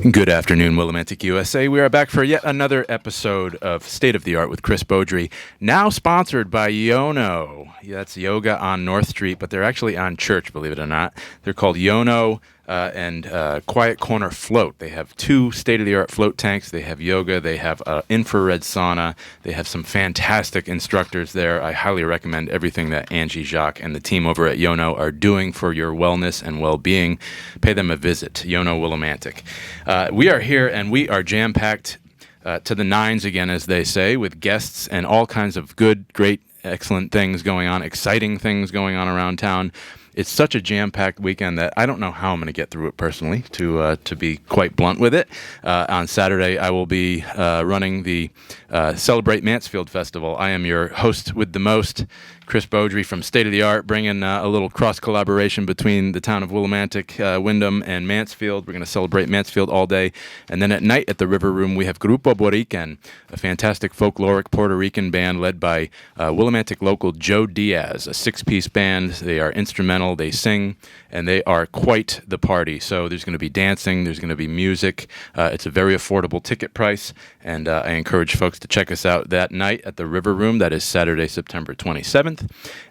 Good afternoon, Willimantic, USA. We are back for yet another episode of State of the Art with Chris Beaudry, now sponsored by Yono. Yeah, that's Yoga on North Street, but they're actually on Church, believe it or not. They're called Yono and Quiet Corner Float. They have 2 state-of-the-art float tanks. They have yoga. They have infrared sauna. They have some fantastic instructors there. I highly recommend everything that Angie Jacques and the team over at Yono are doing for your wellness and well-being. Pay them a visit, Yono Willimantic. We are here, and we are jam-packed to the nines again, as they say, with guests and all kinds of good, great, excellent things going on, exciting things going on around town. It's such a jam-packed weekend that I don't know how I'm going to get through it personally, to be quite blunt with it. On Saturday, I will be running the Celebrate Mansfield Festival. I am your host with the most, Chris Beaudry from State of the Art, bringing a little cross-collaboration between the town of Willimantic, Windham, and Mansfield. We're going to celebrate Mansfield all day. And then at night at the River Room, we have Grupo Borican, a fantastic folkloric Puerto Rican band led by Willimantic local Joe Diaz, a 6-piece band. They are instrumental, they sing, and they are quite the party. So there's going to be dancing, there's going to be music. It's a very affordable ticket price, and I encourage folks to check us out that night at the River Room. That is Saturday, September 27th.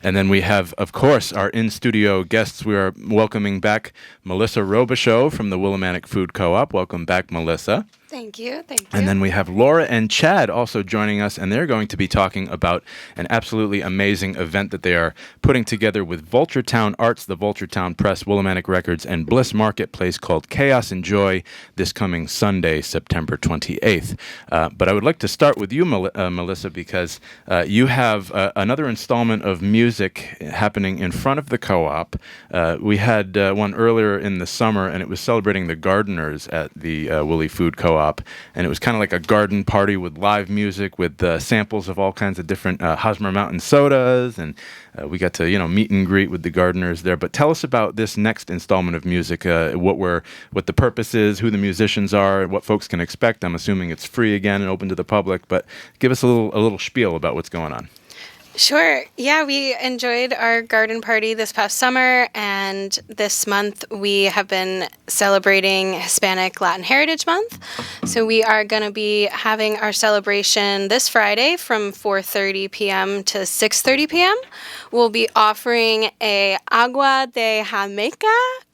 And then we have, of course, our in-studio guests. We are welcoming back Melissa Robichaux from the Willimantic Food Co-op. Welcome back, Melissa. Thank you. And then we have Laura and Chad also joining us, and they're going to be talking about an absolutely amazing event that they are putting together with Vulturetown Arts, the Vulturetown Press, Willimantic Records, and Bliss Marketplace called Chaos and Joy this coming Sunday, September 28th. But I would like to start with you, Melissa, because you have another installment of music happening in front of the co-op. We had one earlier in the summer, and it was celebrating the gardeners at the Willie Food Co-op. And it was kind of like a garden party with live music, with samples of all kinds of different Hosmer Mountain sodas, and we got to meet and greet with the gardeners there. But tell us about this next installment of music, what the purpose is, who the musicians are, what folks can expect. I'm assuming it's free again and open to the public, but give us a little spiel about what's going on. Sure. Yeah, we enjoyed our garden party this past summer, and this month we have been celebrating Hispanic Latin Heritage Month. So we are going to be having our celebration this Friday from 4:30 p.m. to 6:30 p.m. We'll be offering a agua de Jamaica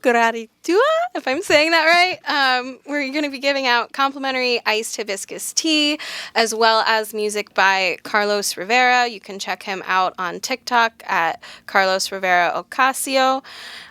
gratitua, if I'm saying that right. We're going to be giving out complimentary iced hibiscus tea, as well as music by Carlos Rivera. You can check him out on TikTok at Carlos Rivera Ocasio.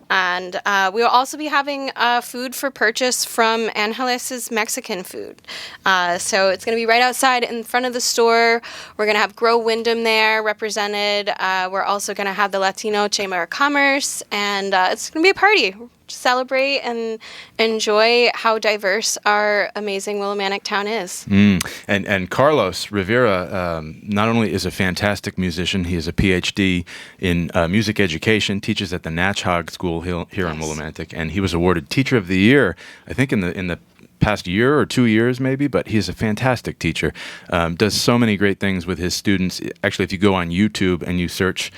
And we'll also be having food for purchase from Angeles' Mexican food. So it's going to be right outside in front of the store. We're going to have Grow Windham there represented. We're also going to have the Latino Chamber of Commerce. And it's going to be a party. Celebrate and enjoy how diverse our amazing Willimantic town is. And Carlos Rivera not only is a fantastic musician, he is a PhD in music education, teaches at the Natchog School here in Willimantic, and he was awarded Teacher of the Year, I think in the past year or 2 years maybe, but he's a fantastic teacher, does so many great things with his students. Actually, if you go on YouTube and you search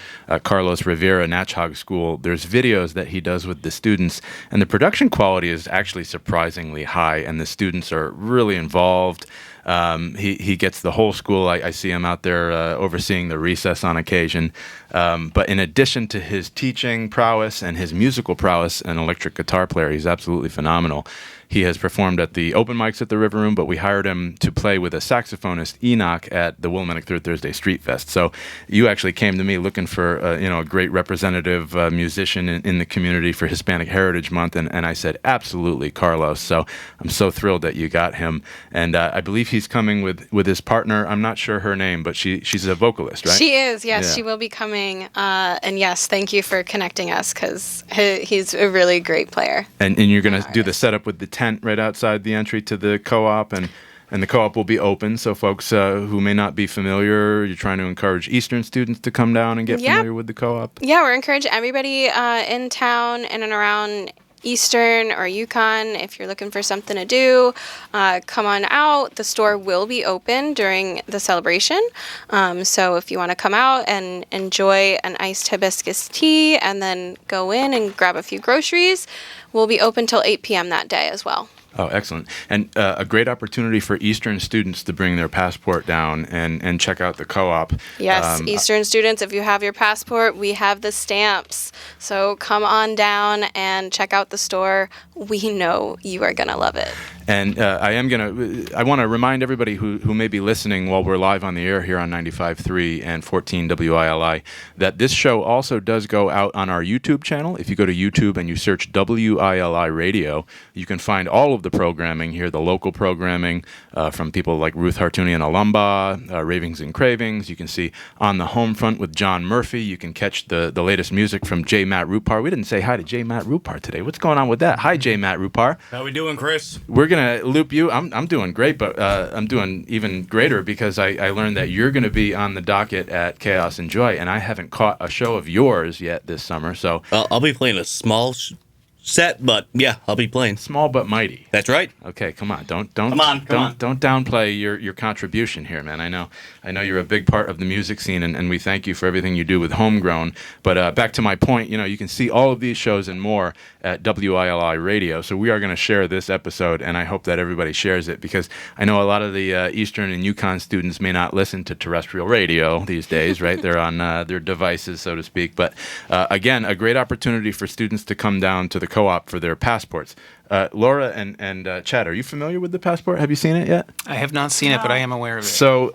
Carlos Rivera Natchog School, there's videos that he does with the students, and the production quality is actually surprisingly high, and the students are really involved. He gets the whole school. I see him out there overseeing the recess on occasion. But in addition to his teaching prowess and his musical prowess, an electric guitar player, he's absolutely phenomenal. He has performed at the open mics at the River Room, but we hired him to play with a saxophonist, Enoch, at the Willimantic Third Thursday Street Fest. So you actually came to me looking for a great representative musician in the community for Hispanic Heritage Month, and I said, absolutely, Carlos. So I'm so thrilled that you got him. And I believe he's coming with his partner. I'm not sure her name, but she's a vocalist, right? She is, yes. Yeah. She will be coming. And yes, thank you for connecting us, because he's a really great player. And you're going to do the setup with the tent right outside the entry to the co-op, and the co-op will be open, so folks who may not be familiar, you're trying to encourage Eastern students to come down and get familiar with the co-op. Yeah, we're encouraging everybody in town, in and around Eastern or Yukon, if you're looking for something to do, come on out. The store will be open during the celebration. So if you want to come out and enjoy an iced hibiscus tea and then go in and grab a few groceries, we'll be open till 8 p.m. that day as well. Oh, excellent. And a great opportunity for Eastern students to bring their passport down and check out the co-op. Yes, Eastern students, if you have your passport, we have the stamps. So come on down and check out the store. We know you are going to love it. And I want to remind everybody who may be listening while we're live on the air here on 95.3 and 14 WILI that this show also does go out on our YouTube channel. If you go to YouTube and you search WILI Radio, you can find all of the programming here, the local programming from people like Ruth Hartunian Alumba, Ravings and Cravings. You can see On the Home Front with John Murphy. You can catch the latest music from J. Matt Rupar. We didn't say hi to J. Matt Rupar today. What's going on with that? Hi, J. Matt Rupar. How we doing, Chris? We're going to loop you. I'm doing great, but I'm doing even greater because I learned that you're going to be on the docket at Chaos and Joy, and I haven't caught a show of yours yet this summer. So I'll be playing a small set, but yeah, I'll be playing. Small but mighty. That's right. Okay, come on. Don't Come on. don't downplay your contribution here, man. I know you're a big part of the music scene, and we thank you for everything you do with Homegrown. But back to my point, you can see all of these shows and more at WILI Radio. So we are going to share this episode, and I hope that everybody shares it because I know a lot of the Eastern and Yukon students may not listen to terrestrial radio these days, right? They're on their devices, so to speak. But again, a great opportunity for students to come down to the co-op for their passports. Laura and Chad, are you familiar with the passport? Have you seen it yet? I have not seen it, but I am aware of it. So,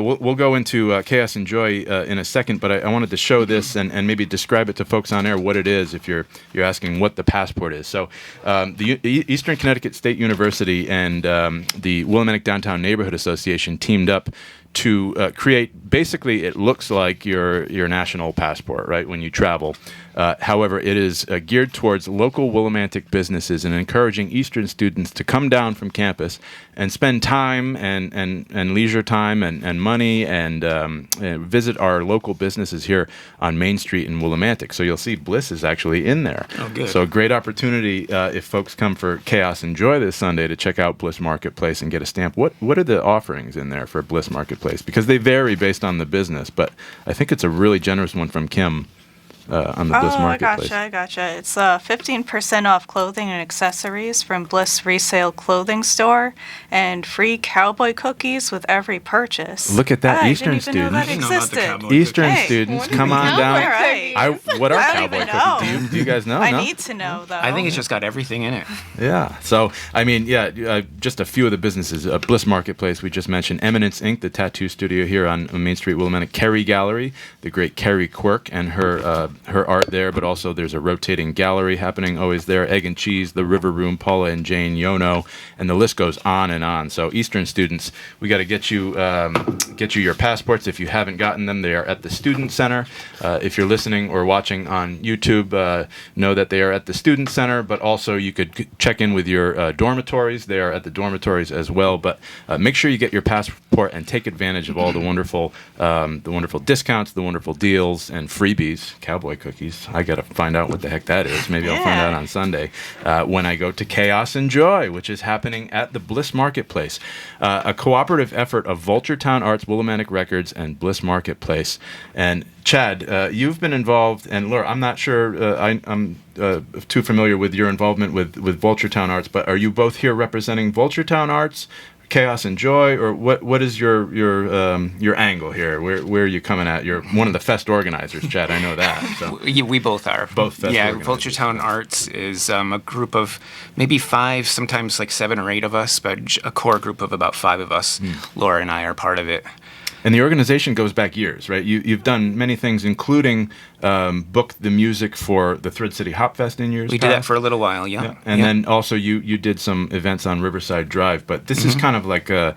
we'll go into Chaos and Joy in a second, but I wanted to show this and maybe describe it to folks on air what it is if you're asking what the passport is. So, the Eastern Connecticut State University and the Willimantic Downtown Neighborhood Association teamed up to create, basically, it looks like your national passport, right, when you travel. However, it is geared towards local Willimantic businesses and encouraging Eastern students to come down from campus and spend time and leisure time and money and visit our local businesses here on Main Street in Willimantic. So you'll see Bliss is actually in there. Oh, good. So a great opportunity if folks come for Chaos and Joy this Sunday to check out Bliss Marketplace and get a stamp. What are the offerings in there for Bliss Marketplace? Because they vary based on the business, but I think it's a really generous one from Kim. On the Bliss Marketplace. I gotcha. It's 15% off clothing and accessories from Bliss Resale Clothing Store and free cowboy cookies with every purchase. Look at that, I Eastern didn't even know that students. existed. Eastern Hey, students, what come is on cowboy down. Right. What are I don't cowboy even cookies? know. Do you guys know? I No? need to know, though. I think it's just got everything in it. Yeah. So, I mean, just a few of the businesses. Bliss Marketplace, we just mentioned. Eminence Inc., the tattoo studio here on Main Street, Willimantic. Kerry Gallery, the great Kerry Quirk and her art there, but also there's a rotating gallery happening always there. Egg and Cheese, the River Room, Paula and Jane Yono, and the list goes on and on. So, Eastern students, we got to get you your passports if you haven't gotten them. They are at the Student Center. If you're listening or watching on YouTube, know that they are at the Student Center, but also you could check in with your dormitories. They are at the dormitories as well. But make sure you get your passport and take advantage of all the wonderful discounts, the wonderful deals, and freebies. Cowboy cookies. I got to find out what the heck that is. Maybe I'll find out on Sunday when I go to Chaos and Joy, which is happening at the Bliss Marketplace, a cooperative effort of Vulturetown Arts, Willimantic Records, and Bliss Marketplace. And Chad, you've been involved, and Laura, I'm not sure I'm too familiar with your involvement with Vulturetown Arts, but are you both here representing Vulturetown Arts, Chaos and Joy, or what is your angle here? Where are you coming at? You're one of the fest organizers, Chad. I know that. So. We both are. Both fest organizers. Vulturetown Arts is a group of maybe 5, sometimes like 7 or 8 of us, but a core group of about 5 of us. Laura and I are part of it. And the organization goes back years, right? You've done many things, including book the music for the Thread City Hop Fest in years We past. did that for a little while, yeah. And then also you did some events on Riverside Drive, but this is kind of like a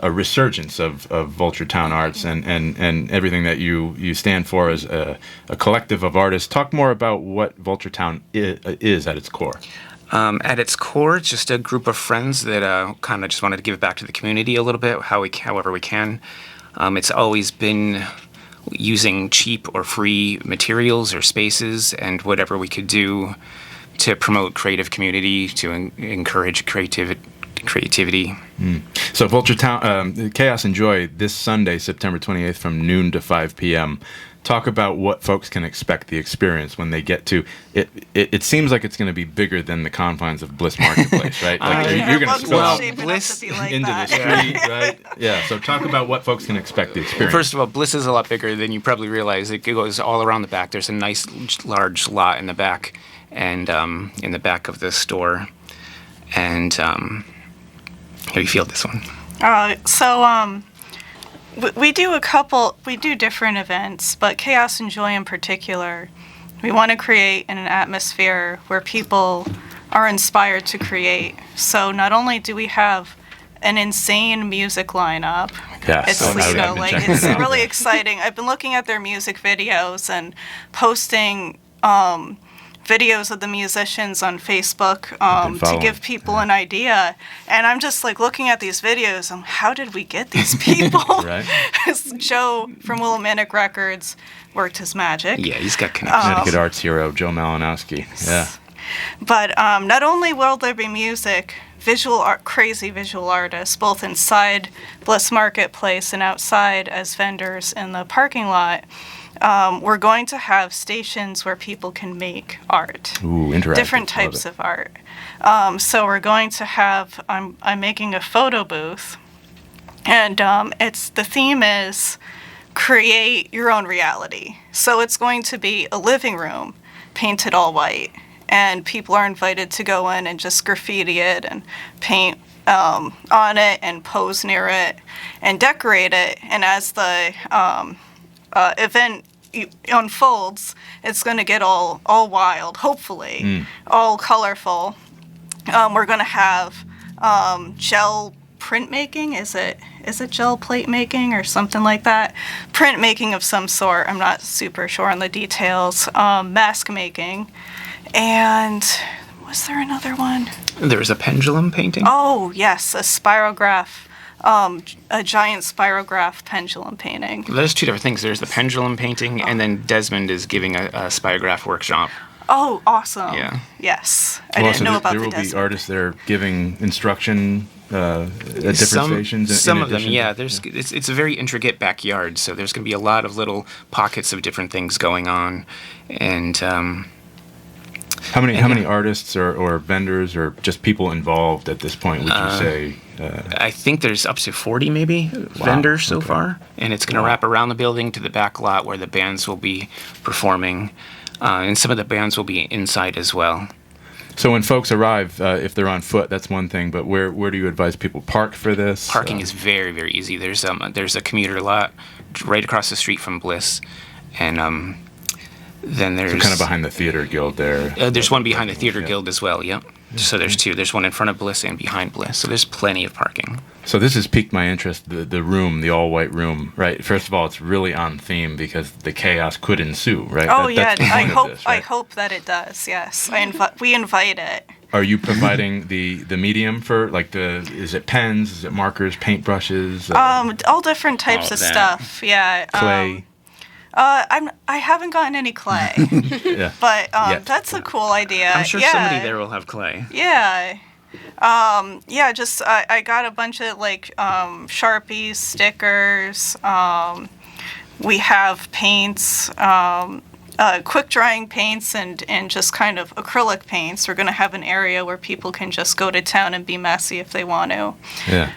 resurgence of Vulturetown Arts and everything that you stand for as a collective of artists. Talk more about what Vulturetown is at its core. At its core, it's just a group of friends that kind of just wanted to give it back to the community a little bit, however we can. It's always been using cheap or free materials or spaces and whatever we could do to promote creative community, to encourage creativity. So Vulture Town, Chaos and Joy this Sunday, September 28th from noon to 5 p.m. Talk about what folks can expect the experience when they get to it. It seems like it's going to be bigger than the confines of Bliss Marketplace, right? Like you're going to spill out Bliss into the street, right? Yeah. So talk about what folks can expect the experience. Well, first of all, Bliss is a lot bigger than you probably realize. It goes all around the back. There's a nice large lot in the back, and in the back of the store. And how do you feel this one? We do different events, but Chaos and Joy in particular, we want to create an atmosphere where people are inspired to create. So not only do we have an insane music lineup, Yes, it's really exciting. I've been looking at their music videos and posting videos of the musicians on Facebook to give people an idea. And I'm just like looking at these videos, how did we get these people? Right. Joe from Willimantic Records worked his magic. Yeah, he's got connections. Connecticut arts hero Joe Malinowski. Yeah. But not only will there be music, crazy visual artists, both inside Bliss Marketplace and outside as vendors in the parking lot. We're going to have stations where people can make art. Ooh, interactive. Different types of art. So we're going to have, I'm making a photo booth, and the theme is create your own reality. So it's going to be a living room painted all white, and people are invited to go in and just graffiti it and paint on it and pose near it and decorate it. And as the event unfolds, it's going to get all wild, hopefully, all colorful. We're going to have gel printmaking. Is it gel plate making or something like that? Printmaking of some sort. I'm not super sure on the details. Mask making. And was there another one? There's a pendulum painting. Oh, yes, a spirograph. A giant spirograph pendulum painting. There's two different things. There's the pendulum painting, and then Desmond is giving a spirograph workshop. Oh, awesome. Yeah. Yes. I didn't know about the There will Desmond. be artists that are giving instruction at different stations. Some of them, yeah. It's a very intricate backyard, so there's going to be a lot of little pockets of different things going on, and how many artists or vendors or just people involved at this point would you say? I think there's up to 40 maybe vendors so far, and it's going to wrap around the building to the back lot where the bands will be performing, and some of the bands will be inside as well. So when folks arrive, if they're on foot, that's one thing, but where do you advise people park for this? Parking is very, very easy. There's a commuter lot right across the street from Bliss, and then there's kind of behind the Theater Guild there. There's one behind the Theater Guild as well. Yep. So there's two. There's one in front of Bliss and behind Bliss. So there's plenty of parking. So this has piqued my interest. The room, the all white room, right? First of all, it's really on theme because the chaos could ensue, right? That's the point of this, right? I hope that it does. Yes, we invite it. Are you providing the medium for is it pens? Is it markers? Paintbrushes? All different types of stuff. Yeah. Clay. I haven't gotten any clay, Yeah. but that's a cool idea. I'm sure somebody there will have clay. Yeah. Just I got a bunch of Sharpies, stickers. We have paints, quick drying paints, and just kind of acrylic paints. We're going to have an area where people can just go to town and be messy if they want to. Yeah.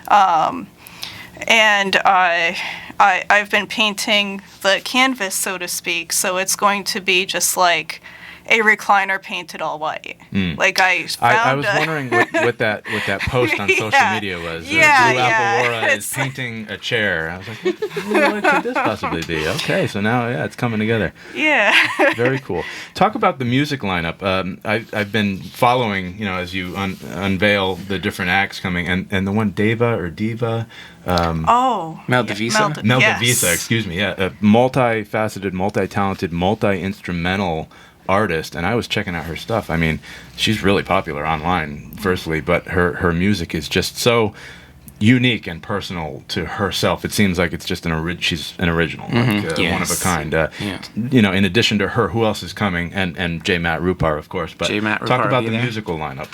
And I've been painting the canvas, so to speak, so it's going to be just like a recliner painted all white. I was wondering what that post on social media was. Blue Apple Laura is painting a chair. I was like, what could this possibly be? Okay, so now it's coming together. Yeah. Very cool. Talk about the music lineup. I've been following, as you unveil the different acts coming, and the one Diva. Mel Devisa. Mel Devisa, excuse me. Yeah, a multifaceted, multi-talented, multi-instrumental artist, and I was checking out her stuff. I mean, she's really popular online, firstly, but her music is just so unique and personal to herself. It seems like it's just she's an original, like, one of a kind. In addition to her, who else is coming? And J. Matt Rupar, of course. But J. Matt talk Rupar about will the be there. musical lineup.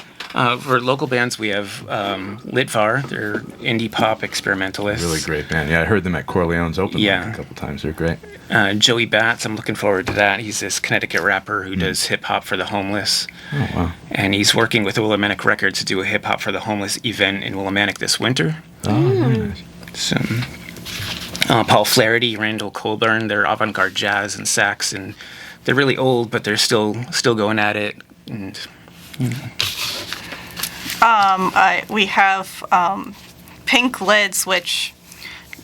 For local bands, we have Litvar. They're indie pop experimentalists. Really great band. Yeah, I heard them at Corleone's open mic Yeah. a couple times. They're great. Joey Batts, I'm looking forward to that. He's this Connecticut rapper who does hip hop for the homeless. Oh, wow. And he's working with Willimantic Records to do a hip hop for the homeless event in Willimantic this winter. Oh, very nice. So, Paul Flaherty, Randall Colburn, they're avant-garde jazz and sax, and they're really old, but they're still going at it. And we have pink lids, which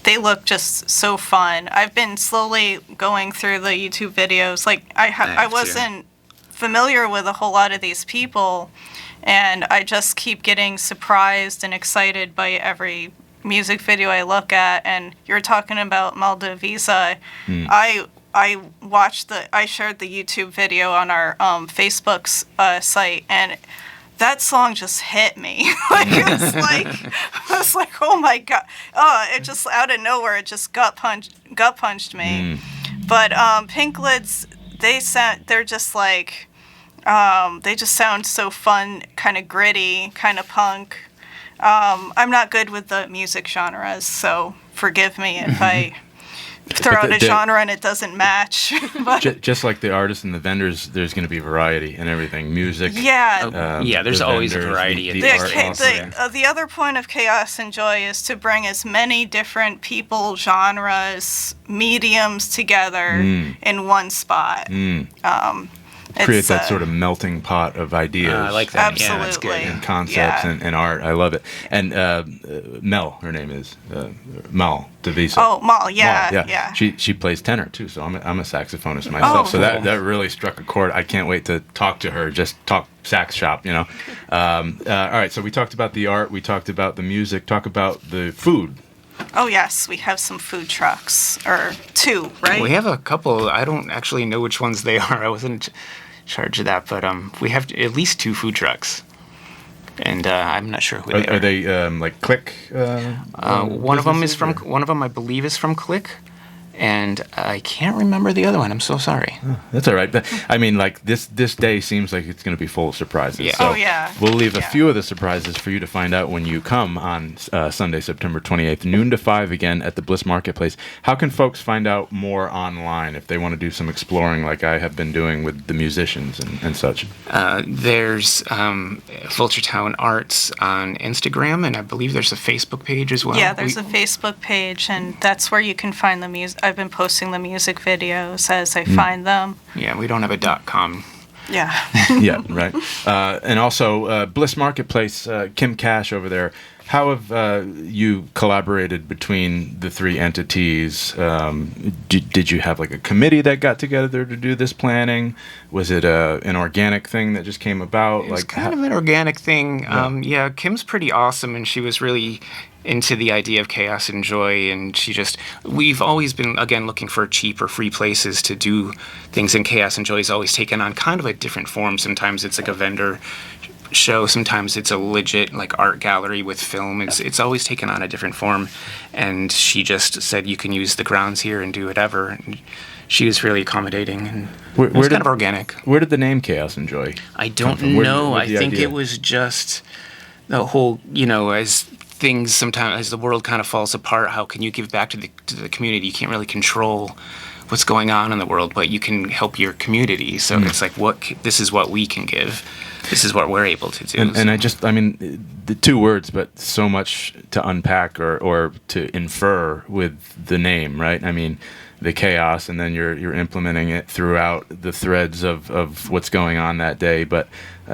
they look just so fun. I've been slowly going through the YouTube videos. Like I wasn't familiar with a whole lot of these people, and I just keep getting surprised and excited by every music video I look at. And you're talking about Maldivisa. I shared the YouTube video on our Facebook's site, and that song just hit me. I was like, oh my god! Oh, it just out of nowhere, it just gut punched me. But Pink Lids, they're just like, they just sound so fun, kind of gritty, kind of punk. I'm not good with the music genres, so forgive me if I throw out a genre and it doesn't match. But just like the artists and the vendors, there's going to be variety and everything. Music. yeah. there's the always a vendors, variety. the of art also. The other point of Chaos and Joy is to bring as many different people, genres, mediums together in one spot. Create that sort of melting pot of ideas. I like that. Absolutely. Yeah, that's good. And concepts and art. I love it. And Mel, her name is Mal Devisa. Oh, Mal, Mal, yeah. She plays tenor too, so I'm a saxophonist myself. So that really struck a chord. I can't wait to talk to her. Just talk sax shop, All right, so we talked about the art. We talked about the music. Talk about the food. Oh, yes, we have some food trucks, or two, right? We have a couple. I don't actually know which ones they are. I wasn't in charge of that, but we have at least 2 food trucks, and I'm not sure who they are. Are they like Click? One of them is from. One of them, I believe, is from Click, and I can't remember the other one. I'm so sorry. That's all right. But I mean, like this day seems like it's going to be full of surprises. Yeah. So Oh, yeah. We'll leave a Yeah. few of the surprises for you to find out when you come on Sunday, September 28th, noon to 5 again at the Bliss Marketplace. How can folks find out more online if they want to do some exploring like I have been doing with the musicians and such? There's Fulchertown Arts on Instagram, and I believe there's a Facebook page as well. Yeah, there's a Facebook page, and that's where you can find the music. I've been posting the music videos as I find them. Yeah, we don't have a .com. Yeah. Yeah, right. And also, Bliss Marketplace, Kim Cash over there. How have you collaborated between the 3 entities? Did you have like a committee that got together to do this planning? Was it an organic thing that just came about? It's kind of an organic thing. Yeah, Kim's pretty awesome, and she was really into the idea of Chaos and Joy, and we've always been, again, looking for cheap or free places to do things, and Chaos and Joy's always taken on kind of a different form. Sometimes it's like a vendor show, sometimes it's a legit like art gallery with film. It's always taken on a different form, and she just said you can use the grounds here and do whatever, and she was really accommodating, and it was kind of organic. Where did the name Chaos and Joy I don't come from? know. Where'd I the think idea? it was just the whole, as things sometimes, as the world kind of falls apart, how can you give back to the community? You can't really control what's going on in the world, but you can help your community. So it's like, this is what we can give. This is what we're able to do. And the 2 words, but so much to unpack or to infer with the name, right? I mean, the chaos, and then you're implementing it throughout the threads of what's going on that day. But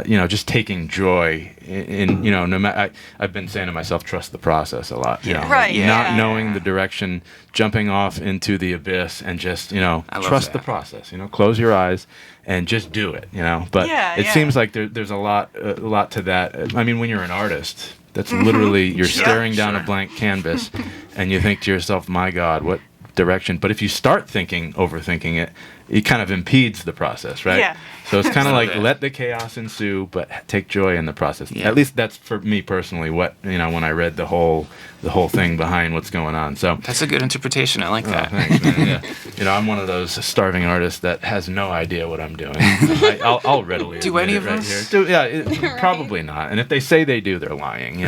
just taking joy in no matter. I've been saying to myself, trust the process a lot. Right, Not yeah. knowing the direction, jumping off into the abyss, and just trust the that. process. Close your eyes and just do it. But it seems like there's a lot to that. I mean, when you're an artist, that's literally you're staring down a blank canvas, and you think to yourself, "My God, what direction?" But if you start overthinking it, it kind of impedes the process, right? Yeah. So it's kind of like Yeah. let the chaos ensue, but take joy in the process. Yeah. At least that's for me personally. What when I read the whole thing behind what's going on. So That's a good interpretation. I like oh, that. thanks, man. Yeah. I'm one of those starving artists that has no idea what I'm doing. I'll readily Do admit any it of right us? here. Probably not. And if they say they do, they're lying.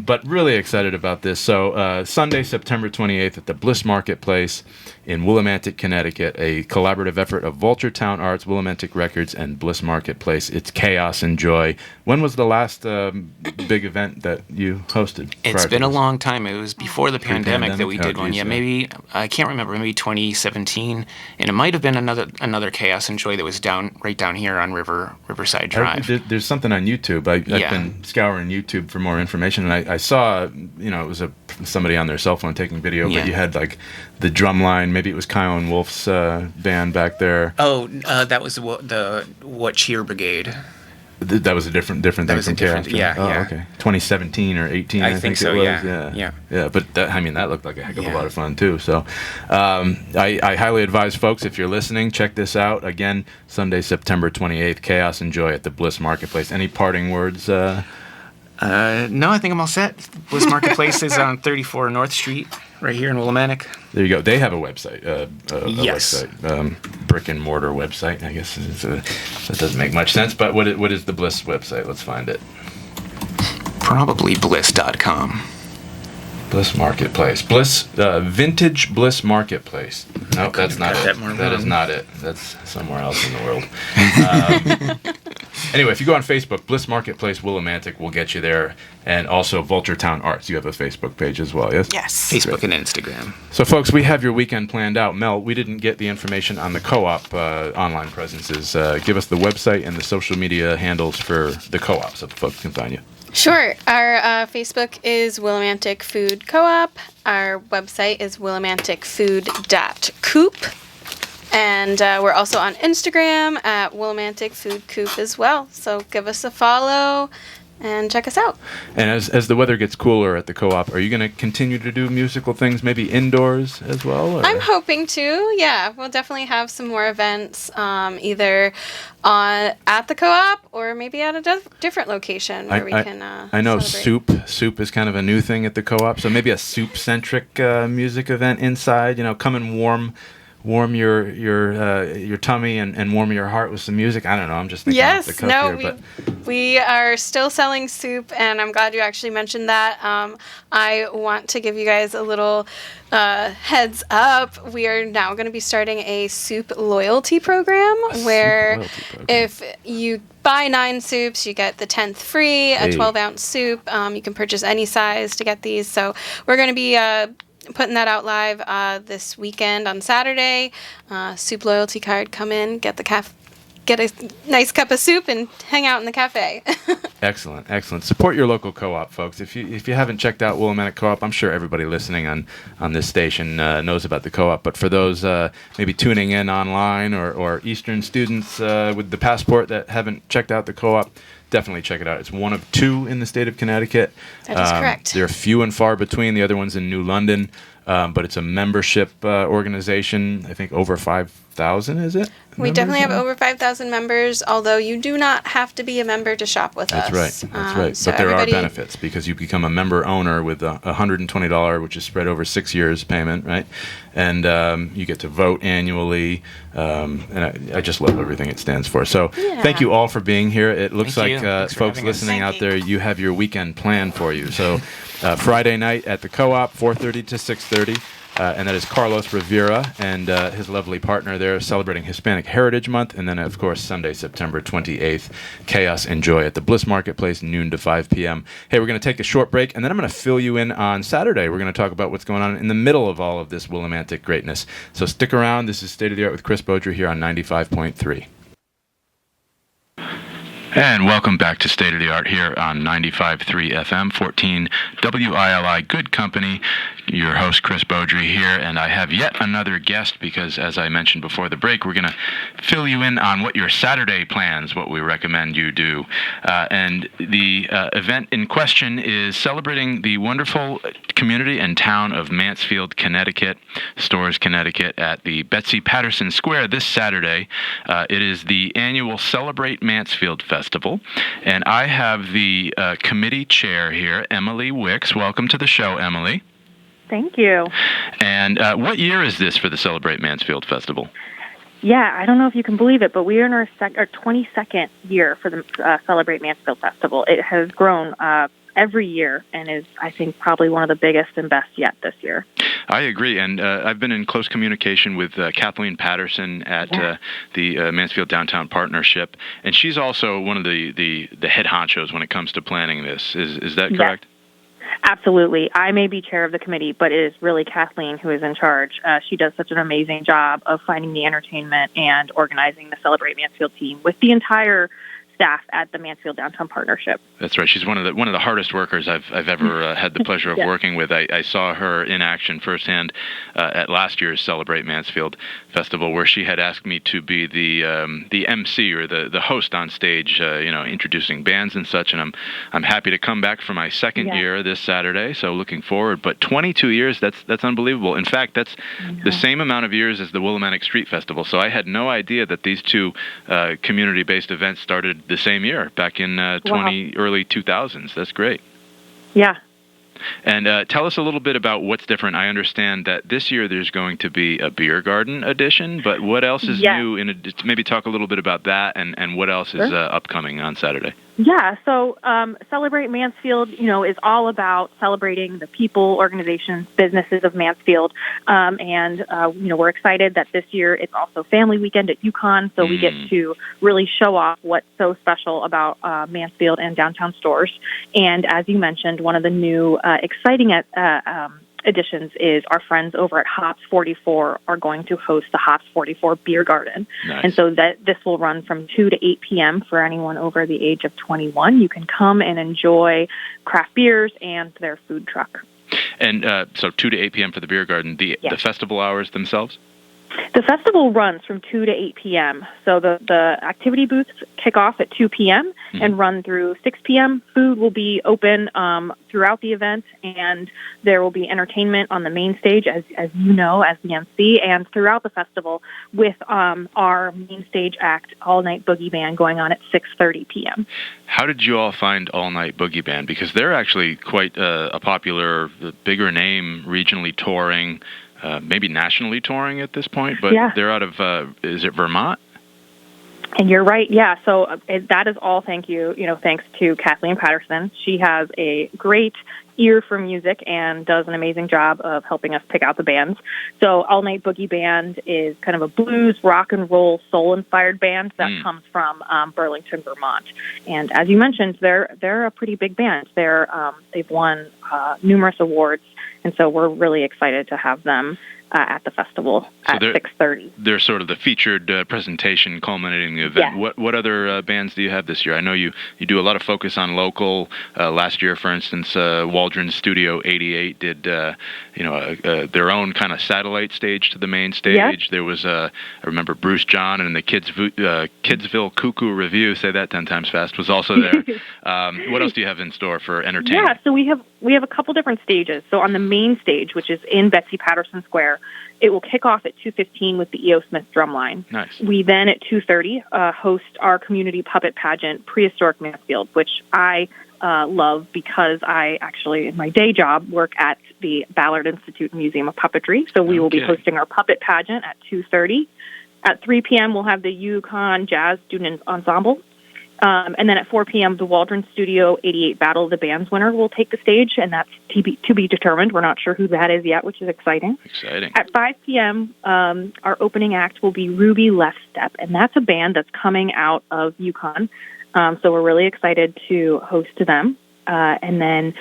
But really excited about this. So Sunday, September 28th at the Bliss Marketplace in Willimantic, Connecticut, a collaborative effort of Vulture Town Arts, Willimantic Records, and Bliss Marketplace. It's chaos and joy. When was the last big event that you hosted? It's prior to been a this? long time. It was before the pandemic that we Pre-pandemic? did one. geez, Yeah, maybe I can't remember. Maybe 2017, and it might have been another Chaos and Joy that was right down here on Riverside Drive. There's something on YouTube. I've Yeah. been scouring YouTube for more information, and I saw, it was somebody on their cell phone taking video, Yeah. but you had like the drum line. Maybe it was Kyle and Wolf's band back there. Oh, that was the What Cheer Brigade. That was a different thing was a from different- Chaos. yeah, Oh, yeah. okay. 2017 or 18. I think so, it was. yeah. Yeah. But that looked like a heck of a Yeah. lot of fun too. So, I highly advise folks, if you're listening, check this out. Again, Sunday, September 28th, Chaos and Joy at the Bliss Marketplace. Any parting words? No, I think I'm all set. Bliss Marketplace is on 34 North Street, right here in Willimantic. There you go. They have a website. Yes. Website, brick and mortar website. I guess that doesn't make much sense. But what is the Bliss website? Let's find it. Probably bliss.com. Bliss Marketplace. Vintage Bliss Marketplace. Nope, that's not got it. that more That is wrong. not it. That's somewhere else in the world. Anyway, if you go on Facebook, Bliss Marketplace Willimantic will get you there. And also Vulture Town Arts. You have a Facebook page as well, yes? Yes. Facebook and Instagram. So, folks, we have your weekend planned out. Mel, we didn't get the information on the co-op online presences. Give us the website and the social media handles for the co-op so folks can find you. Sure. Our Facebook is Willimantic Food Co-op. Our website is willimanticfood.coop. And we're also on Instagram at Willimantic Food Coop as well. So give us a follow and check us out. And as the weather gets cooler at the co-op, are you going to continue to do musical things, maybe indoors as well? Or? I'm hoping to. Yeah, we'll definitely have some more events, either at the co-op or maybe at a different location where we can. I know celebrate. soup is kind of a new thing at the co-op, so maybe a soup-centric music event inside. Come and warm your tummy and warm your heart with some music. I don't know. I'm just thinking off the Yes, cuff no, here, we are still selling soup, and I'm glad you actually mentioned that. I want to give you guys a little heads up. We are now going to be starting a soup loyalty program where if you buy 9 soups, you get the 10th free, a Hey. 12-ounce soup. You can purchase any size to get these. So we're going to be putting that out live this weekend on Saturday. Soup loyalty card. Come in, get a nice cup of soup, and hang out in the cafe. Excellent. Support your local co-op, folks. If you haven't checked out Willimantic Co-op, I'm sure everybody listening on this station knows about the co-op. But for those maybe tuning in online or Eastern students with the passport that haven't checked out the co-op, definitely check it out. It's one of 2 in the state of Connecticut. That is correct. They're few and far between. The other one's in New London. But it's a membership organization. I think over 5,000, is it? We definitely have Members? over 5,000 members, although you do not have to be a member to shop with That's us. right. That's right. So But there are everybody- benefits because you become a member owner with a $120, which is spread over 6 years payment, right? And you get to vote annually. And I just love everything it stands for. So thank you all for being here. It looks Thank like you. Thanks for folks having us. listening Thank out you. there, you have your weekend planned for you. So Friday night at the co-op, 4:30 to 6:30. And that is Carlos Rivera and his lovely partner there celebrating Hispanic Heritage Month. And then, of course, Sunday, September 28th, Chaos and Joy at the Bliss Marketplace, noon to 5 p.m. Hey, we're going to take a short break, and then I'm going to fill you in on Saturday. We're going to talk about what's going on in the middle of all of this Willimantic greatness. So stick around. This is State of the Art with Chris Beaudry here on 95.3. And welcome back to State of the Art here on 95.3 FM, 14 WILI, Good Company. Your host, Chris Beaudry here, and I have yet another guest because, as I mentioned before the break, we're going to fill you in on what your Saturday plans, what we recommend you do. And the event in question is celebrating the wonderful community and town of Mansfield, Connecticut, Storrs, Connecticut, at the Betsy Patterson Square this Saturday. It is the annual Celebrate Mansfield Festival, and I have the committee chair here, Emily Wicks. Welcome to the show, Emily. Thank you. And what year is this for the Celebrate Mansfield Festival? Yeah, I don't know if you can believe it, but we are in our 22nd year for the Celebrate Mansfield Festival. It has grown every year and is, I think, probably one of the biggest and best yet this year. I agree, and I've been in close communication with Kathleen Patterson at the Mansfield Downtown Partnership, and she's also one of the head honchos when it comes to planning this. Is that correct? Yes. Absolutely. I may be chair of the committee, but it is really Kathleen who is in charge. She does such an amazing job of finding the entertainment and organizing the Celebrate Mansfield team with the entire staff at the Mansfield Downtown Partnership. That's right. She's one of the hardest workers I've ever had the pleasure of working with. I saw her in action firsthand at last year's Celebrate Mansfield Festival, where she had asked me to be the MC or the host on stage, introducing bands and such. And I'm happy to come back for my second year this Saturday. So looking forward. But 22 years, that's unbelievable. In fact, that's the same amount of years as the Willimantic Street Festival. So I had no idea that these two community-based events started the same year, back in early 2000s. That's great. Yeah. And tell us a little bit about what's different. I understand that this year there's going to be a beer garden edition, but what else is new? Maybe talk a little bit about that and what else is upcoming on Saturday. Yeah, so Celebrate Mansfield, is all about celebrating the people, organizations, businesses of Mansfield. We're excited that this year it's also Family Weekend at UConn, so we get to really show off what's so special about Mansfield and downtown Storrs. And as you mentioned, one of the new exciting additions is our friends over at Hops 44 are going to host the Hops 44 Beer Garden. Nice. And so this will run from 2 to 8 p.m. for anyone over the age of 21. You can come and enjoy craft beers and their food truck. And so 2 to 8 p.m. for the beer garden. The festival hours themselves? The festival runs from 2 to 8 p.m. So the activity booths kick off at 2 p.m. and run through 6 p.m. Food will be open throughout the event, and there will be entertainment on the main stage, as you know, as the MC, and throughout the festival with our main stage act, All Night Boogie Band, going on at 6:30 p.m. How did you all find All Night Boogie Band? Because they're actually quite a popular, bigger name, regionally touring, maybe nationally touring at this point, but they're out of, is it Vermont? And you're right, yeah. So that is all thanks to Kathleen Patterson. She has a great ear for music and does an amazing job of helping us pick out the bands. So All Night Boogie Band is kind of a blues, rock and roll, soul-inspired band that comes from Burlington, Vermont. And as you mentioned, they're a pretty big band. They've won numerous awards, and so we're really excited to have them at the festival at 6:30. They're sort of the featured presentation culminating the event. Yeah. What other bands do you have this year? I know you do a lot of focus on local. Last year, for instance, Waldron Studio 88 did their own kind of satellite stage to the main stage. Yeah. There was I remember Bruce John and the Kidsville Cuckoo Review, say that 10 times fast, was also there. What else do you have in store for entertainment? Yeah, so we have a couple different stages. So on the main stage, which is in Betsy Patterson Square, it will kick off at 2:15 with the E.O. Smith drumline. Nice. We then at 2:30 host our community puppet pageant, Prehistoric Mansfield, which I love because I actually, in my day job, work at the Ballard Institute Museum of Puppetry. So we will be hosting our puppet pageant at 2:30. At 3 p.m., we'll have the UConn Jazz Student Ensemble. And then at 4 p.m., the Waldron Studio 88 Battle of the Bands winner will take the stage, and that's to be determined. We're not sure who that is yet, which is exciting. At 5 p.m., our opening act will be Ruby Left Step, and that's a band that's coming out of UConn. So we're really excited to host them. and then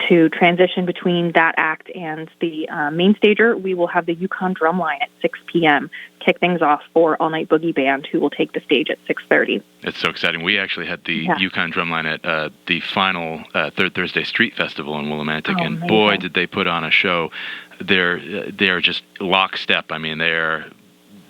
to transition between that act and the main stager, we will have the Yukon Drumline at 6 p.m. kick things off for All Night Boogie Band, who will take the stage at 6:30. It's so exciting. We actually had the Yukon Drumline at the final Third Thursday Street Festival in Willimantic, and boy, did they put on a show. They're just lockstep. I mean, they're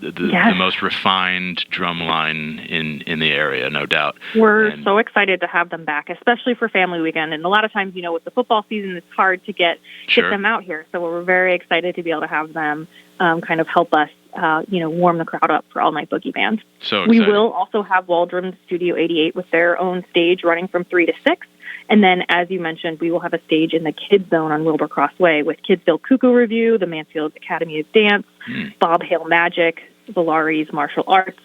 the most refined drumline in the area, no doubt. We're so excited to have them back, especially for family weekend. And a lot of times, with the football season, it's hard to get them out here. So we're very excited to be able to have them kind of help us, warm the crowd up for All Night Boogie Band. So exciting. We will also have Waldron's Studio 88 with their own stage running from 3 to 6. And then, as you mentioned, we will have a stage in the Kids Zone on Wilbur Crossway with Kidsville Cuckoo Review, the Mansfield Academy of Dance, Bob Hale Magic, Valari's Martial Arts.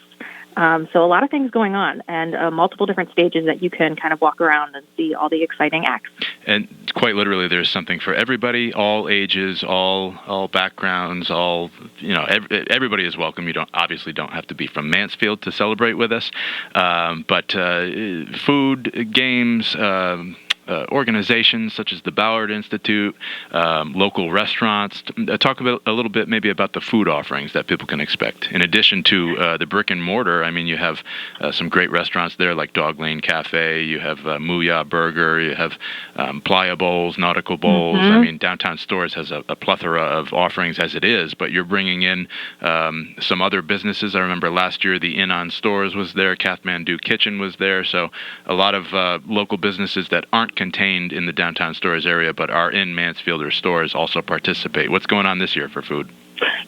So a lot of things going on, and multiple different stages that you can kind of walk around and see all the exciting acts. And quite literally, there's something for everybody, all ages, all backgrounds, everybody is welcome. You obviously don't have to be from Mansfield to celebrate with us, but food, games, organizations such as the Ballard Institute, local restaurants. Talk a little bit maybe about the food offerings that people can expect. In addition to the brick and mortar, I mean, you have some great restaurants there like Dog Lane Cafe, you have Mooyah Burger, you have Playa Bowls, Nautical Bowls. I mean, Downtown Stores has a plethora of offerings as it is, but you're bringing in some other businesses. I remember last year the Inn on Stores was there, Kathmandu Kitchen was there, so a lot of local businesses that aren't contained in the Downtown Stores area but are in Mansfield or stores also participate. What's going on this year for food?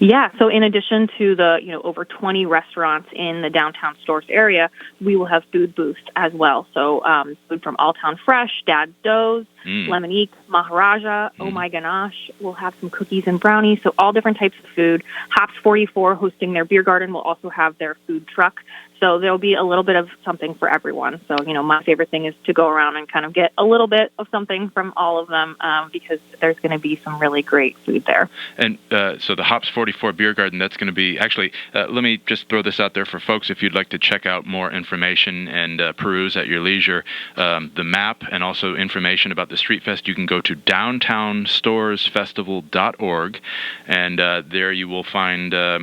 Yeah, so in addition to the over 20 restaurants in the Downtown Stores area, we will have food booths as well. So food from All Town Fresh, Dad's Doughs, Lemonique, Maharaja, Oh My Ganache. We'll have some cookies and brownies, so all different types of food. Hops 44, hosting their beer garden, will also have their food truck. So there'll be a little bit of something for everyone. So, my favorite thing is to go around and kind of get a little bit of something from all of them because there's going to be some really great food there. And so the Hops 44 Beer Garden, that's going to be, actually, let me just throw this out there for folks if you'd like to check out more information and peruse at your leisure. The map and also information about the Street Fest, you can go to downtownstoresfestival.org, and there you will find, a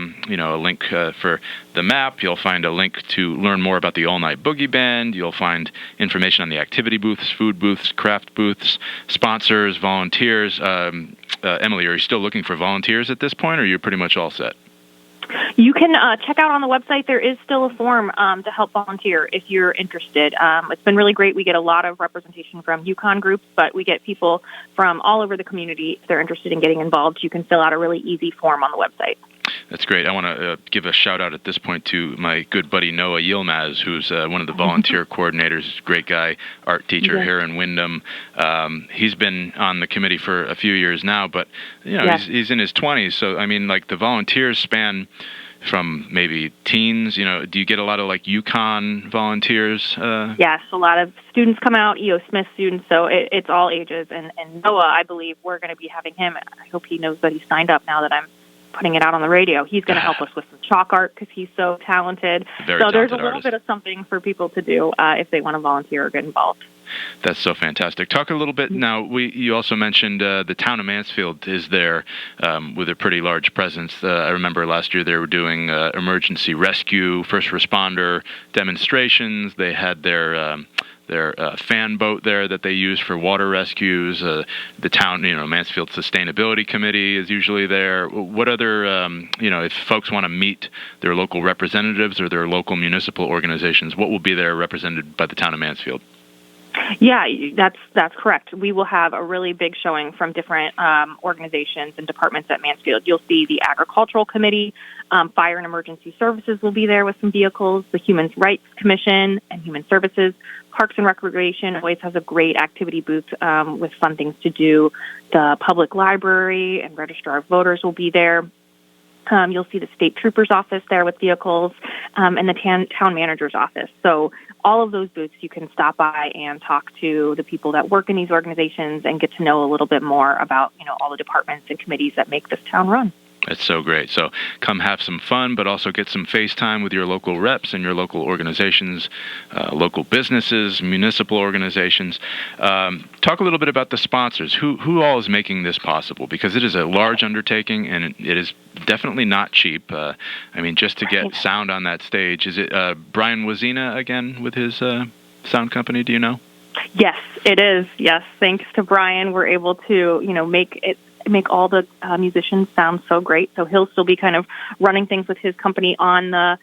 link for the map. You'll find a link to learn more about the All Night Boogie Band. You'll find information on the activity booths, food booths, craft booths, sponsors, volunteers. Emily, are you still looking for volunteers at this point, or are you pretty much all set? You can check out on the website. There is still a form to help volunteer if you're interested. It's been really great. We get a lot of representation from Yukon groups, but we get people from all over the community. If they're interested in getting involved, you can fill out a really easy form on the website. That's great. I want to give a shout-out at this point to my good buddy Noah Yilmaz, who's one of the volunteer coordinators, great guy, art teacher here in Windham. He's been on the committee for a few years now, but he's in his 20s, so, I mean, like, the volunteers span from maybe teens. Do you get a lot of, like, Yukon volunteers? Yes, a lot of students come out, E.O. Smith students, so it's all ages. And Noah, I believe we're going to be having him. I hope he knows that he's signed up now that I'm putting it out on the radio. He's going to help us with some chalk art because he's so talented. So there's a little bit of something for people to do if they want to volunteer or get involved. That's so fantastic. Talk a little bit now. You also mentioned the town of Mansfield is there with a pretty large presence. I remember last year they were doing emergency rescue, first responder demonstrations. They had their fan boat there that they use for water rescues. The town, Mansfield Sustainability Committee is usually there. What other, if folks want to meet their local representatives or their local municipal organizations, what will be there represented by the town of Mansfield? Yeah, that's correct. We will have a really big showing from different organizations and departments at Mansfield. You'll see the Agricultural Committee, Fire and Emergency Services will be there with some vehicles, the Human Rights Commission and Human Services, Parks and Recreation always has a great activity booth with fun things to do. The Public Library and Registrar of Voters will be there. You'll see the State Trooper's office there with vehicles and the town manager's office. So all of those booths, you can stop by and talk to the people that work in these organizations and get to know a little bit more about, all the departments and committees that make this town run. It's so great. So come have some fun, but also get some face time with your local reps and your local organizations, local businesses, municipal organizations. Talk a little bit about the sponsors. Who all is making this possible? Because it is a large undertaking, and it is definitely not cheap. I mean, just to get sound on that stage. Is it Brian Wazina again with his sound company? Do you know? Yes, it is. Yes, thanks to Brian, we're able to, make all the musicians sound so great. So he'll still be kind of running things with his company on the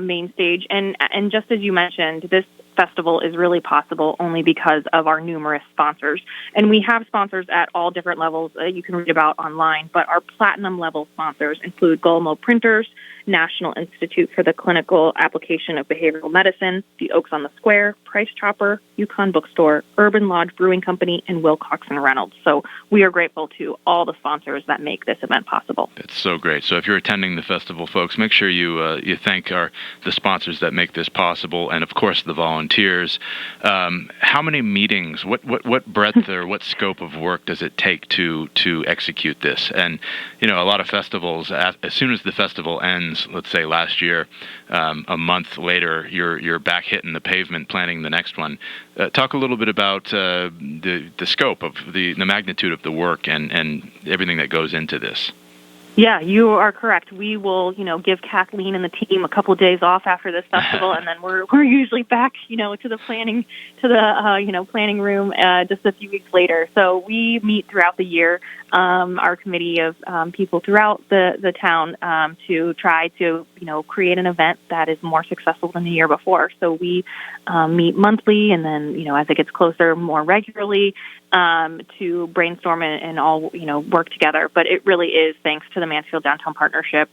main stage. And just as you mentioned, this festival is really possible only because of our numerous sponsors. And we have sponsors at all different levels you can read about online, but our platinum level sponsors include Gulmo Printers, National Institute for the Clinical Application of Behavioral Medicine, the Oaks on the Square, Price Chopper, Yukon Bookstore, Urban Lodge Brewing Company, and Wilcox and Reynolds. So we are grateful to all the sponsors that make this event possible. It's so great. So if you're attending the festival, folks, make sure you thank the sponsors that make this possible, and of course the volunteers. How many meetings? What breadth or what scope of work does it take to execute this? And a lot of festivals, as soon as the festival ends, let's say last year, a month later, you're back hitting the pavement planning the next one. Talk a little bit about the scope of the magnitude of the work and everything that goes into this. Yeah, you are correct. We will, give Kathleen and the team a couple of days off after this festival, and then we're usually back, to the planning planning room just a few weeks later. So we meet throughout the year, our committee of people throughout the town to try to create an event that is more successful than the year before. So we meet monthly, and then as it gets closer, more regularly. To brainstorm and all, work together. But it really is thanks to the Mansfield Downtown Partnership,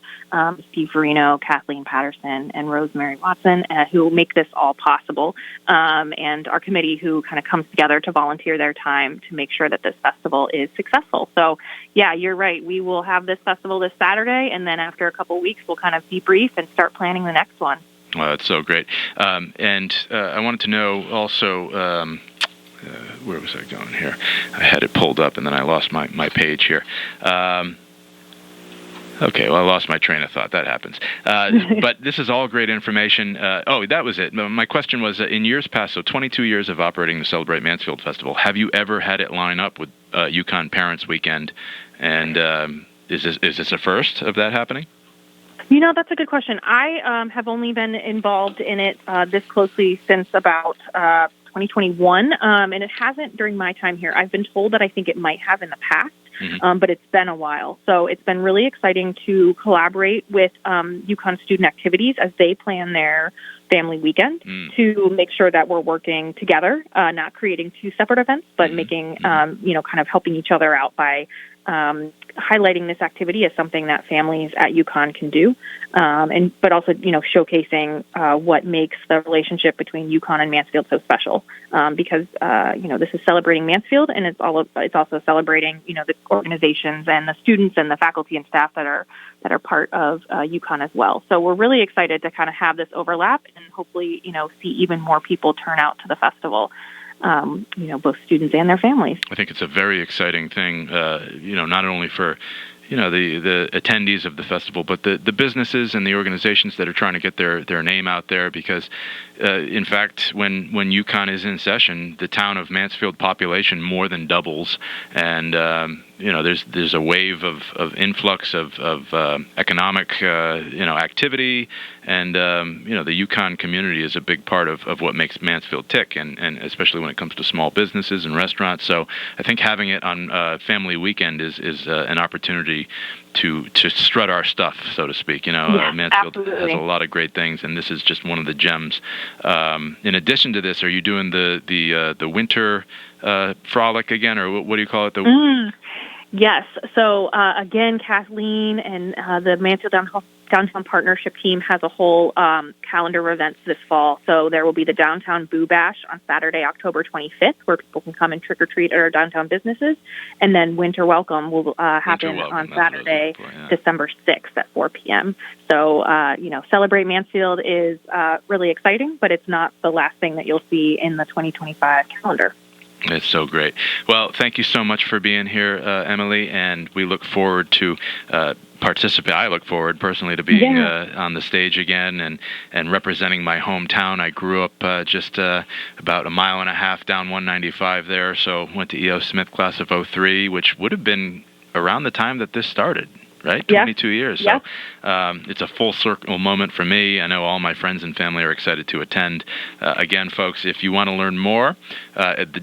Steve Farino, Kathleen Patterson, and Rosemary Watson, who make this all possible, and our committee who kind of comes together to volunteer their time to make sure that this festival is successful. So, yeah, you're right. We will have this festival this Saturday, and then after a couple of weeks, we'll kind of debrief and start planning the next one. Well, that's so great. And I wanted to know also... where was I going here? I had it pulled up, and then I lost my page here. Okay, well, I lost my train of thought. That happens. But this is all great information. That was it. My question was, in years past, so 22 years of operating the Celebrate Mansfield Festival, have you ever had it line up with Yukon Parents Weekend? And is this a first of that happening? That's a good question. I have only been involved in it this closely since about 2021, and it hasn't during my time here. I've been told that I think it might have in the past, but it's been a while. So it's been really exciting to collaborate with Yukon Student Activities as they plan their family weekend to make sure that we're working together, not creating two separate events, but making, kind of helping each other out by highlighting this activity as something that families at Yukon can do, but also, showcasing what makes the relationship between Yukon and Mansfield so special, because, this is celebrating Mansfield, and it's also celebrating, the organizations and the students and the faculty and staff that are part of Yukon as well. So we're really excited to kind of have this overlap and hopefully, see even more people turn out to the festival. Both students and their families. I think it's a very exciting thing, not only for, the attendees of the festival, but the businesses and the organizations that are trying to get their name out there, because, in fact, when Yukon is in session, the town of Mansfield population more than doubles, and, there's a wave of influx of economic, activity, and, the Yukon community is a big part of what makes Mansfield tick, and especially when it comes to small businesses and restaurants. So I think having it on Family Weekend is an opportunity to strut our stuff, so to speak. Mansfield absolutely. has a lot of great things, and this is just one of the gems. In addition to this, are you doing the winter frolic again, or what do you call it? Yes. So again, Kathleen and the Mansfield Downtown Partnership team has a whole calendar of events this fall. So there will be the Downtown Boo Bash on Saturday, October 25th, where people can come and trick-or-treat at our downtown businesses. And then Winter Welcome will happen on Saturday, December 6th at 4 p.m. So, Celebrate Mansfield is really exciting, but it's not the last thing that you'll see in the 2025 calendar. It's so great. Well, thank you so much for being here, Emily, and we look forward to participate. I look forward personally to being on the stage again and representing my hometown. I grew up just about a mile and a half down 195 there, so went to E.O. Smith class of '03, which would have been around the time that this started. Right? Yeah. 22 years. Yeah. So it's a full circle moment for me. I know all my friends and family are excited to attend. Again, folks, if you want to learn more, the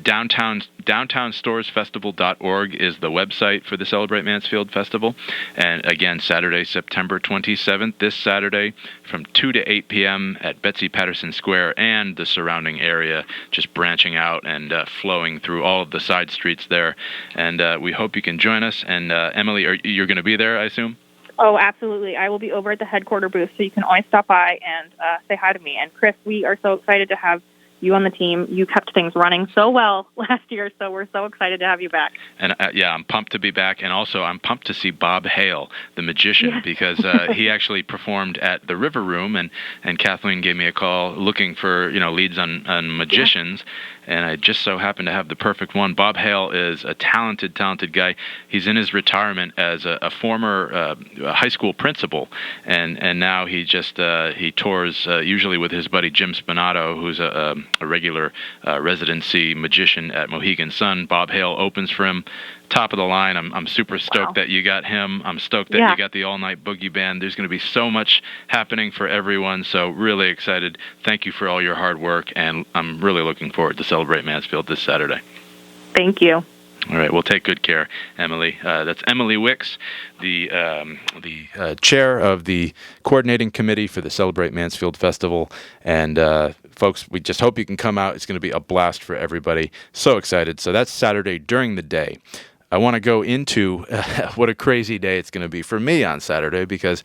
downtownstoresfestival.org is the website for the Celebrate Mansfield Festival. And again, Saturday, September 27th, this Saturday, from 2 to 8 p.m. at Betsy Patterson Square and the surrounding area, just branching out and flowing through all of the side streets there. And we hope you can join us. And Emily, you're going to be there, I assume? Oh, absolutely. I will be over at the headquarter booth, so you can always stop by and say hi to me. And Chris, we are so excited to have you on the team. You kept things running so well last year, so we're so excited to have you back. And I'm pumped to be back, and also I'm pumped to see Bob Hale, the magician, because he actually performed at the River Room, and Kathleen gave me a call looking for leads on magicians. And I just so happened to have the perfect one. Bob Hale is a talented guy. He's in his retirement as a former high school principal, and now he just he tours usually with his buddy Jim Spinato, who's a regular residency magician at Mohegan Sun. Bob Hale opens for him. Top of the line. I'm super stoked that you got him. I'm stoked that you got the all-night boogie band. There's going to be so much happening for everyone, so really excited. Thank you for all your hard work, and I'm really looking forward to Celebrate Mansfield this Saturday. Thank you. All right, well, take good care, Emily. That's Emily Wicks, the chair of the coordinating committee for the Celebrate Mansfield Festival. And folks, we just hope you can come out. It's going to be a blast for everybody. So excited. So that's Saturday during the day. I want to go into what a crazy day it's going to be for me on Saturday, because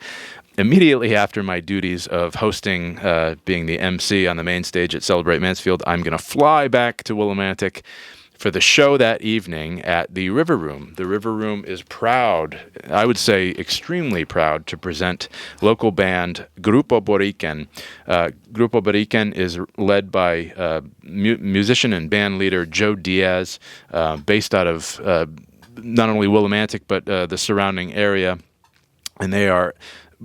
immediately after my duties of hosting, being the MC on the main stage at Celebrate Mansfield, I'm going to fly back to Willimantic for the show that evening at the River Room. The River Room is proud, I would say extremely proud, to present local band Grupo Boriken. Grupo Boriken is led by musician and band leader Joe Diaz, based out of not only Willimantic but the surrounding area. And they are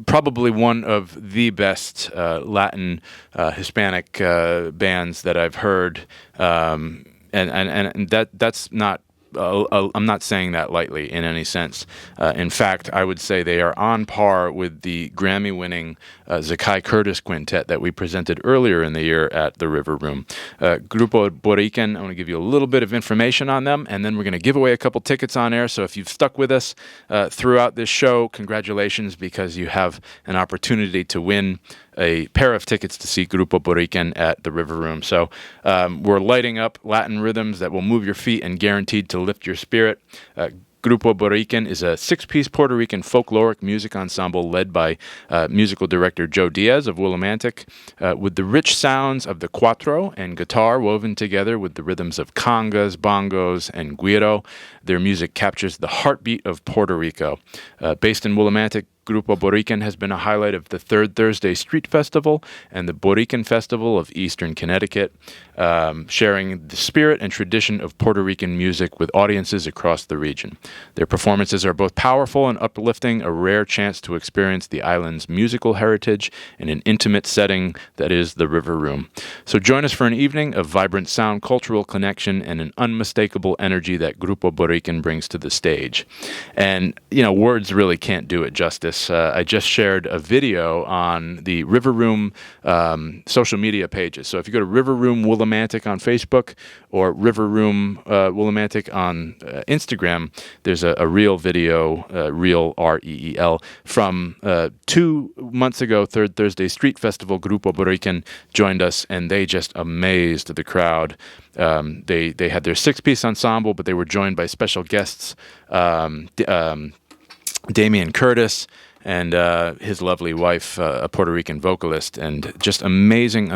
probably one of the best Latin Hispanic bands that I've heard. And that's not, I'm not saying that lightly in any sense. In fact, I would say they are on par with the Grammy-winning Zakai Curtis Quintet that we presented earlier in the year at the River Room. Grupo Boriken, I want to give you a little bit of information on them, and then we're going to give away a couple tickets on air. So if you've stuck with us throughout this show, congratulations, because you have an opportunity to win a pair of tickets to see Grupo Boriken at the River Room. So we're lighting up Latin rhythms that will move your feet and guaranteed to lift your spirit. Grupo Boriken is a six-piece Puerto Rican folkloric music ensemble led by musical director Joe Diaz of Willimantic, with the rich sounds of the cuatro and guitar woven together with the rhythms of congas, bongos, and guiro. Their music captures the heartbeat of Puerto Rico. Based in Willimantic, Grupo Boriken has been a highlight of the Third Thursday Street Festival and the Boriken Festival of Eastern Connecticut, sharing the spirit and tradition of Puerto Rican music with audiences across the region. Their performances are both powerful and uplifting, a rare chance to experience the island's musical heritage in an intimate setting that is the River Room. So join us for an evening of vibrant sound, cultural connection, and an unmistakable energy that Grupo Boriken brings to the stage. And, words really can't do it justice. I just shared a video on the River Room social media pages. So if you go to River Room Willimantic on Facebook or River Room Willimantic on Instagram, there's a reel video, reel, R-E-E-L, from 2 months ago, Third Thursday Street Festival. Grupo Boriken joined us, and they just amazed the crowd. They had their six-piece ensemble, but they were joined by special guests, Damian Curtis, and his lovely wife, a Puerto Rican vocalist, and just amazing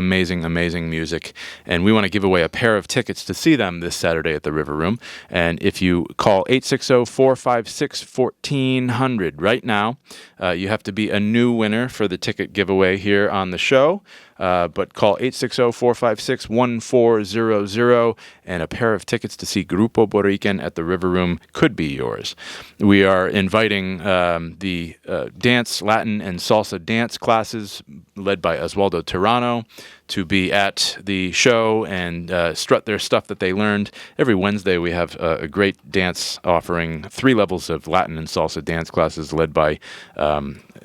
music. And we want to give away a pair of tickets to see them this Saturday at the River Room. And if you call 860-456-1400 right now, you have to be a new winner for the ticket giveaway here on the show. but call 860-456-1400, and a pair of tickets to see Grupo Boriken at the River Room could be yours. We are inviting the dance, Latin, and salsa dance classes led by Oswaldo Tirano to be at the show and strut their stuff that they learned. Every Wednesday we have a great dance offering, 3 levels of Latin and salsa dance classes led by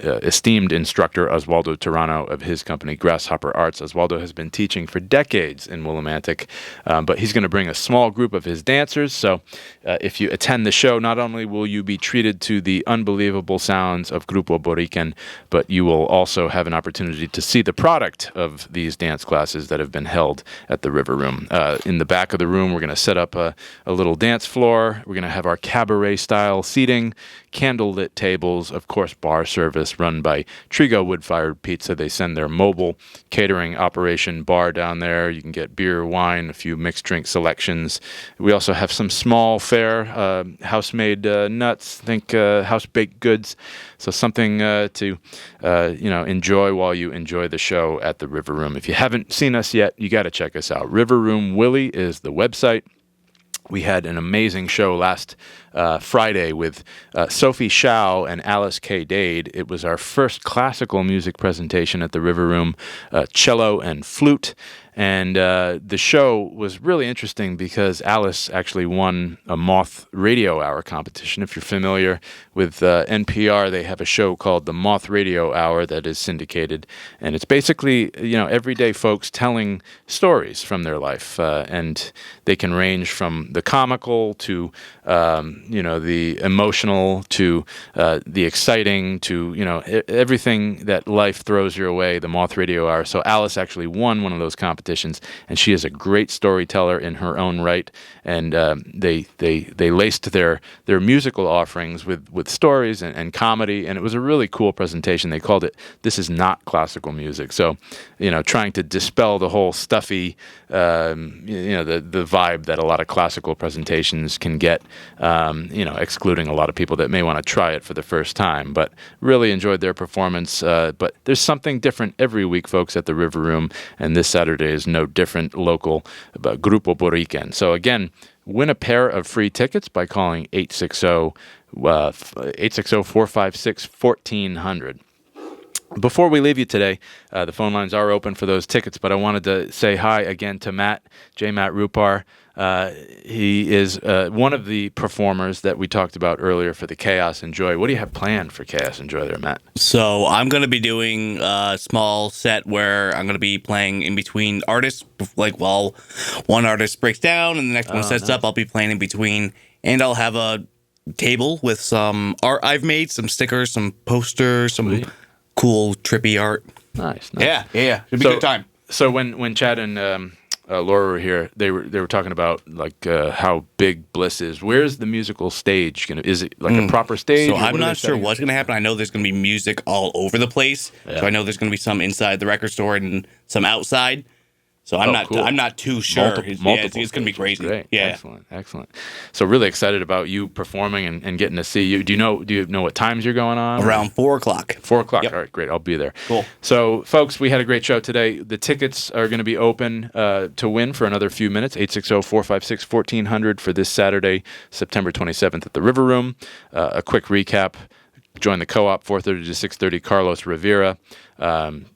esteemed instructor Oswaldo Tirano of his company Grasshopper Arts. Oswaldo has been teaching for decades in Willimantic, but he's going to bring a small group of his dancers. So if you attend the show, not only will you be treated to the unbelievable sounds of Grupo Boriken, but you will also have an opportunity to see the product of these dance classes that have been held at the River Room. In the back of the room, we're going to set up a little dance floor. We're going to have our cabaret-style seating, candlelit tables, of course, bar service run by Trigo Wood-Fired Pizza. They send their mobile catering operation bar down there. You can get beer, wine, a few mixed drink selections. We also have some small fare, house-made nuts, think house-baked goods. So something to enjoy while you enjoy the show at the River Room. If you haven't seen us yet, you got to check us out. River Room Willie is the website. We had an amazing show last Friday with Sophie Shao and Alice K. Dade. It was our first classical music presentation at the River Room, cello and flute. And the show was really interesting because Alice actually won a Moth Radio Hour competition. If you're familiar with NPR, they have a show called the Moth Radio Hour that is syndicated. And it's basically, everyday folks telling stories from their life. And they can range from the comical to, the emotional to the exciting to, everything that life throws your way, the Moth Radio Hour. So Alice actually won one of those competitions. And she is a great storyteller in her own right. And they laced their musical offerings with stories and comedy, and it was a really cool presentation. They called it "This Is Not Classical Music." So, trying to dispel the whole stuffy, the vibe that a lot of classical presentations can get. Excluding a lot of people that may want to try it for the first time, but really enjoyed their performance. But there's something different every week, folks, at the River Room, and this Saturday is no different. Local Grupo Boriken. So again, win a pair of free tickets by calling 860-456-1400. Before we leave you today, the phone lines are open for those tickets, but I wanted to say hi again to Matt Rupar. He is one of the performers that we talked about earlier for the Chaos and Joy. What do you have planned for Chaos and Joy there, Matt? So I'm going to be doing a small set where I'm going to be playing in between artists. Like while one artist breaks down and the next one sets up, I'll be playing in between. And I'll have a table with some art I've made, some stickers, some posters, some cool, trippy art. Nice. Yeah. It'll be a good time. So when Chad and Laura were here, they were talking about how big Bliss is. Where's the musical stage gonna? Is it like a proper stage? So I'm not sure what's gonna happen. I know there's gonna be music all over the place. Yeah. So I know there's gonna be some inside the record store and some outside. So I'm not too sure. Multiple it's going to be crazy. Great. Yeah. Excellent. So really excited about you performing and getting to see you. Do you know what times you're going on? Around 4:00. 4:00. Yep. All right, great. I'll be there. Cool. So, folks, we had a great show today. The tickets are going to be open to win for another few minutes. 860-456-1400 for this Saturday, September 27th at the River Room. A quick recap. Join the co-op, 4:30 to 6:30, Carlos Rivera.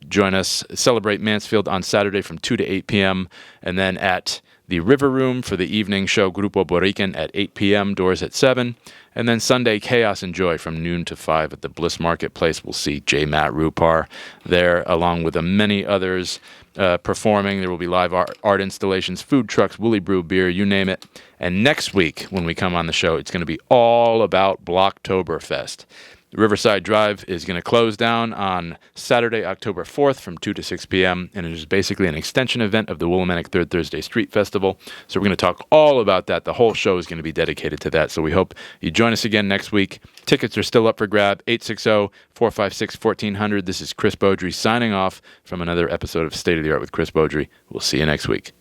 Join us, celebrate Mansfield on Saturday from 2 to 8 p.m. And then at the River Room for the evening show, Grupo Boriken at 8 p.m., doors at 7. And then Sunday, Chaos and Joy from noon to 5 at the Bliss Marketplace. We'll see Matt Rupar there, along with many others performing. There will be live art installations, food trucks, Woolly Brew beer, you name it. And next week, when we come on the show, it's going to be all about Blocktoberfest. Riverside Drive is going to close down on Saturday, October 4th from 2 to 6 p.m., and it is basically an extension event of the Willimantic Third Thursday Street Festival. So we're going to talk all about that. The whole show is going to be dedicated to that, so we hope you join us again next week. Tickets are still up for grab, 860-456-1400. This is Chris Beaudry signing off from another episode of State of the Art with Chris Beaudry. We'll see you next week.